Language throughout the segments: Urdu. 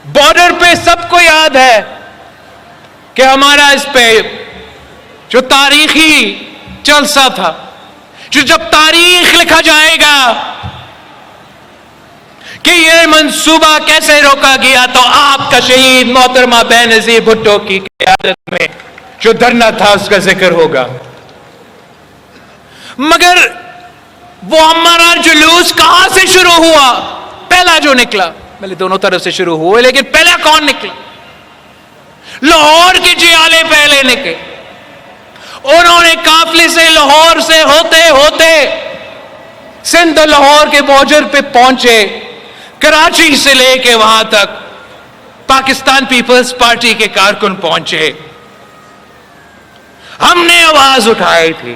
بارڈر پہ سب کو یاد ہے کہ ہمارا اس پہ جو تاریخی جلسہ تھا، جو جب تاریخ لکھا جائے گا کہ یہ منصوبہ کیسے روکا گیا، تو آپ کا شہید محترمہ بینظیر بھٹو کی قیادت میں جو دھرنا تھا اس کا ذکر ہوگا۔ مگر وہ ہمارا جلوس کہاں سے شروع ہوا؟ پہلا جو نکلا، پہلے دونوں طرف سے شروع ہوئے، لیکن پہلا کون نکلا؟ لاہور کے جیالے پہلے نکلے۔ انہوں نے قافلے سے لاہور سے ہوتے ہوتے سندھ لاہور کے بارڈر پہ پہنچے، کراچی سے لے کے وہاں تک پاکستان پیپلز پارٹی کے کارکن پہنچے۔ ہم نے آواز اٹھائی تھی۔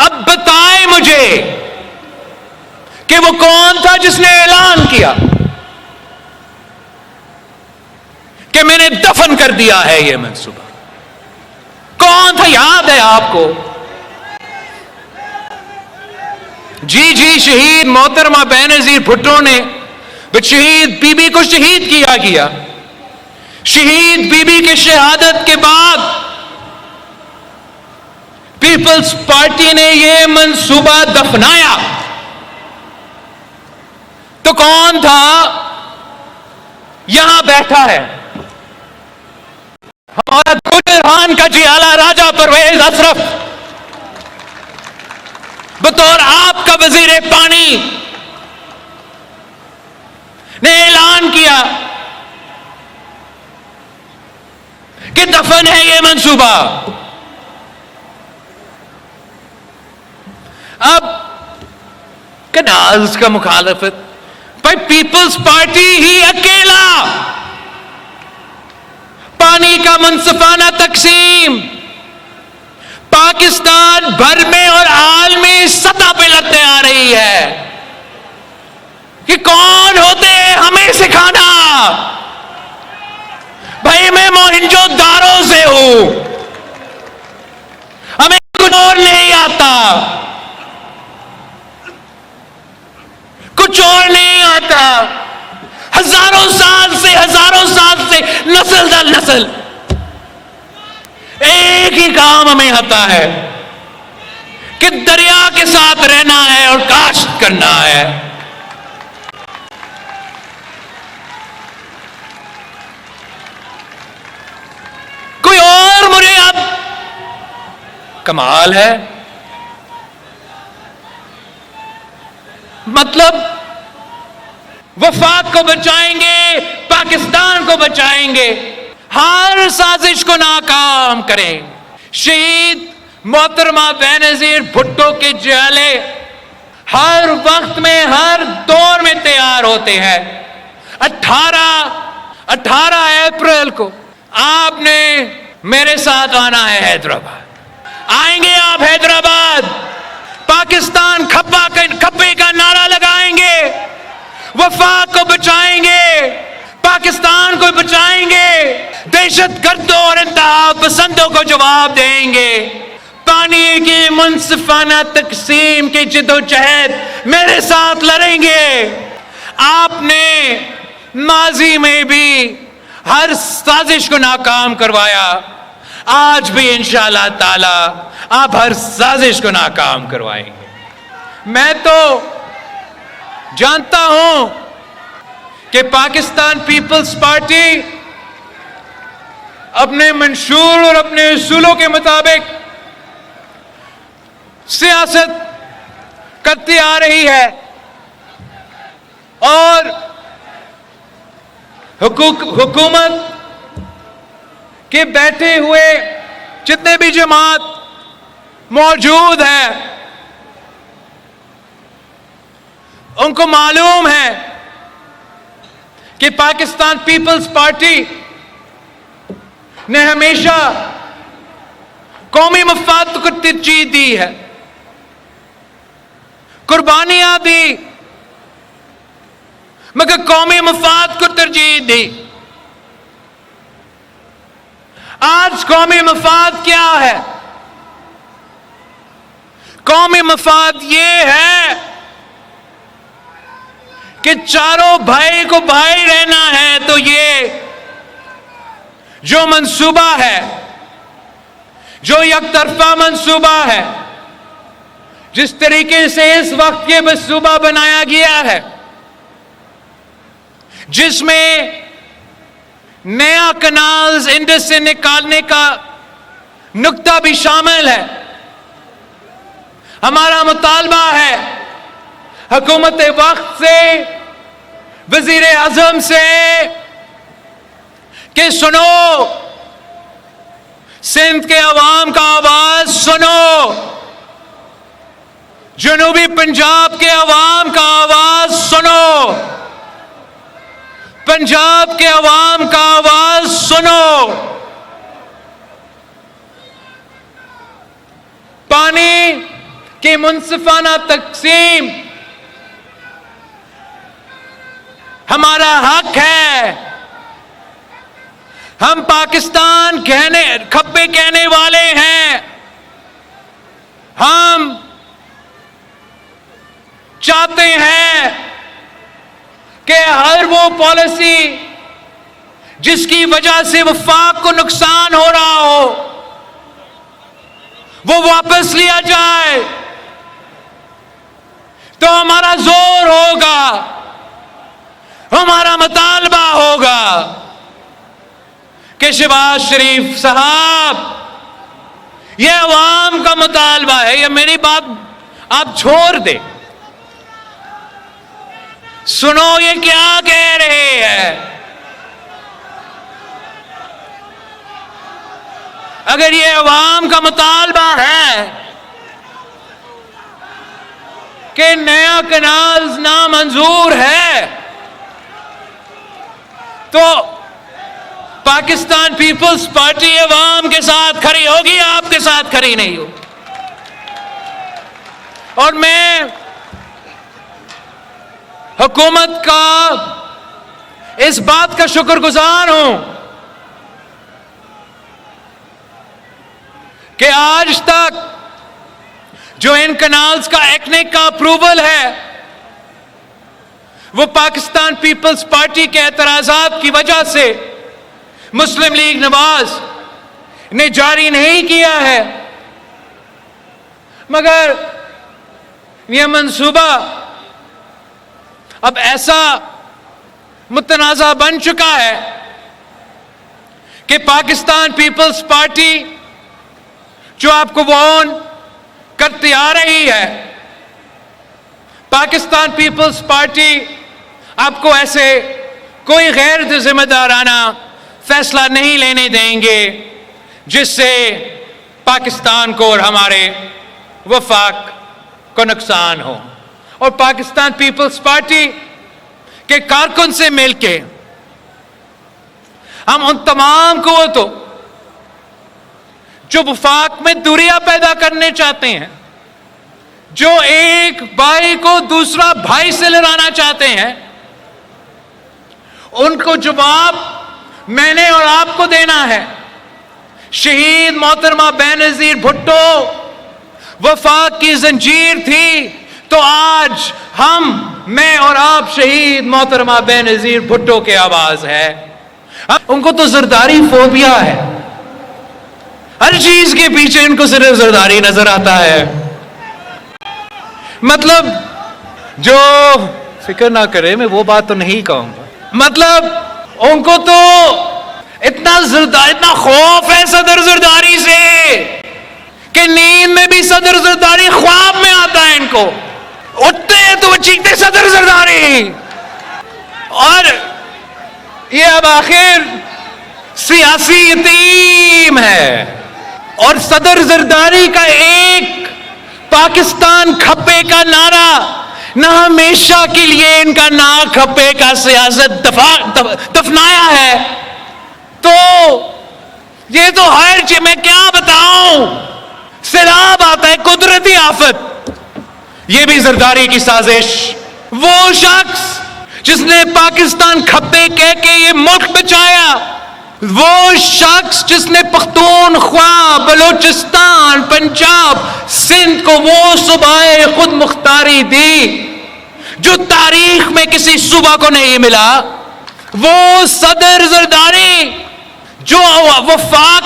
اب بتائیں مجھے کہ وہ کون تھا جس نے اعلان کیا کہ میں نے دفن کر دیا ہے یہ منصوبہ؟ کون تھا؟ یاد ہے آپ کو؟ جی شہید محترمہ بینظیر بھٹو نے، شہید بی بی کو شہید کیا گیا۔ شہید بی بی کی شہادت کے بعد پیپلز پارٹی نے یہ منصوبہ دفنایا۔ تو کون تھا؟ یہاں بیٹھا ہے ہمارا گجران کا جیالہ راجہ پرویز اشرف، بطور آپ کا وزیر پانی نے اعلان کیا کہ دفن ہے یہ منصوبہ۔ اب کنالز کا مخالفت، بھائی پیپلز پارٹی ہی اکیلا پانی کا منصفانہ تقسیم پاکستان بھر میں اور عالمی سطح پہ لگتے آ رہی ہے کہ کون ہوتے ہیں ہمیں سکھانا؟ بھائی میں موہنجو دارو سے ہوں، ہمیں کچھ اور نہیں آتا، کچھ اور نہیں آتا۔ ہزاروں سال سے نسل در نسل ایک ہی کام ہمیں آتا ہے کہ دریا کے ساتھ رہنا ہے اور کاشت کرنا ہے۔ کوئی اور مجھے اب کمال ہے، مطلب وفاق کو بچائیں گے، پاکستان کو بچائیں گے، ہر سازش کو ناکام کریں۔ شہید محترمہ بینظیر بھٹو کے جیالے ہر وقت میں، ہر دور میں تیار ہوتے ہیں۔ 18 اپریل کو آپ نے میرے ساتھ آنا ہے حیدرآباد۔ آئیں گے آپ حیدرآباد، پاکستان کھپے کا نعرہ لگائیں گے، وفاق کو بچائیں گے، پاکستان کو بچائیں گے، دہشت گردوں اور انتہا پسندوں کو جواب دیں گے، پانی کی منصفانہ تقسیم کی جدوجہد میرے ساتھ لڑیں گے۔ آپ نے ماضی میں بھی ہر سازش کو ناکام کروایا، آج بھی انشاءاللہ تعالی آپ ہر سازش کو ناکام کروائیں گے۔ میں تو جانتا ہوں کہ پاکستان پیپلز پارٹی اپنے منشور اور اپنے اصولوں کے مطابق سیاست کرتی آ رہی ہے، اور حکومت کے بیٹھے ہوئے جتنے بھی جماعت موجود ہیں ان کو معلوم ہے کہ پاکستان پیپلز پارٹی نے ہمیشہ قومی مفاد کو ترجیح دی ہے، قربانیاں دی، مگر قومی مفاد کو ترجیح دی۔ آج قومی مفاد کیا ہے؟ قومی مفاد یہ ہے کہ چاروں بھائی کو بھائی رہنا ہے تو یہ جو منصوبہ ہے، جو یک طرفہ منصوبہ ہے، جس طریقے سے اس وقت یہ منصوبہ بنایا گیا ہے، جس میں نیا کنالز انڈس سے نکالنے کا نقطہ بھی شامل ہے، ہمارا مطالبہ ہے حکومت وقت سے، وزیر اعظم سے کہ سنو، سندھ کے عوام کا آواز سنو، جنوبی پنجاب کے عوام کا آواز سنو، پنجاب کے عوام کا آواز سنو۔ پانی کی منصفانہ تقسیم ہمارا حق ہے۔ ہم پاکستان کھپے کہنے والے ہیں، ہم چاہتے ہیں کہ ہر وہ پالیسی جس کی وجہ سے وفاق کو نقصان ہو رہا ہو وہ واپس لیا جائے، تو ہمارا زور ہوگا، ہمارا مطالبہ ہوگا کہ شہباز شریف صاحب، یہ عوام کا مطالبہ ہے، یہ میری بات آپ چھوڑ دیں، سنو یہ کیا کہہ رہے ہیں۔ اگر یہ عوام کا مطالبہ ہے کہ نیا کنالز نامنظور ہے، تو پاکستان پیپلز پارٹی عوام کے ساتھ کھڑی ہوگی، آپ کے ساتھ کھڑی نہیں ہوگی۔ اور میں حکومت کا اس بات کا شکر گزار ہوں کہ آج تک جو ان کنالز کا ایکنک کا اپروول ہے وہ پاکستان پیپلز پارٹی کے اعتراضات کی وجہ سے مسلم لیگ نواز نے جاری نہیں کیا ہے، مگر یہ منصوبہ اب ایسا متنازع بن چکا ہے کہ پاکستان پیپلز پارٹی جو آپ کو وارن کرتی آ رہی ہے، پاکستان پیپلز پارٹی آپ کو ایسے کوئی غیر ذمہ دارانہ فیصلہ نہیں لینے دیں گے جس سے پاکستان کو اور ہمارے وفاق کو نقصان ہو۔ اور پاکستان پیپلز پارٹی کے کارکن سے مل کے ہم ان تمام قوتوں جو وفاق میں دوریاں پیدا کرنے چاہتے ہیں، جو ایک بھائی کو دوسرا بھائی سے لڑانا چاہتے ہیں، ان کو جواب میں نے اور آپ کو دینا ہے۔ شہید محترمہ بینظیر بھٹو وفاق کی زنجیر تھی، تو آج میں اور آپ شہید محترمہ بینظیر بھٹو کے آواز ہے۔ ان کو تو زرداری فوبیا ہے، ہر چیز کے پیچھے ان کو صرف زرداری نظر آتا ہے۔ مطلب جو فکر نہ کرے، میں وہ بات تو نہیں کہوں گا، مطلب ان کو تو اتنا خوف ہے صدر زرداری سے کہ نیند میں بھی صدر زرداری خواب میں آتا ہے، ان کو اٹھتے ہیں تو وہ چیختے صدر زرداری۔ اور یہ اب آخر سیاسی یتیم ہے، اور صدر زرداری کا ایک پاکستان کھپے کا نعرہ نہ ہمیشہ کے لیے ان کا نا کھپے کا سیاست دفنایا ہے، تو یہ تو ہر چیز میں کیا بتاؤں، سیلاب آتا ہے، قدرتی آفت، یہ بھی زرداری کی سازش۔ وہ شخص جس نے پاکستان کھپے کہہ کے یہ ملک بچایا، وہ شخص جس نے پختونخوا، بلوچستان، پنجاب، سندھ کو وہ صوبائے خود مختاری دی جو تاریخ میں کسی صوبہ کو نہیں ملا، وہ صدر زرداری جو وفاق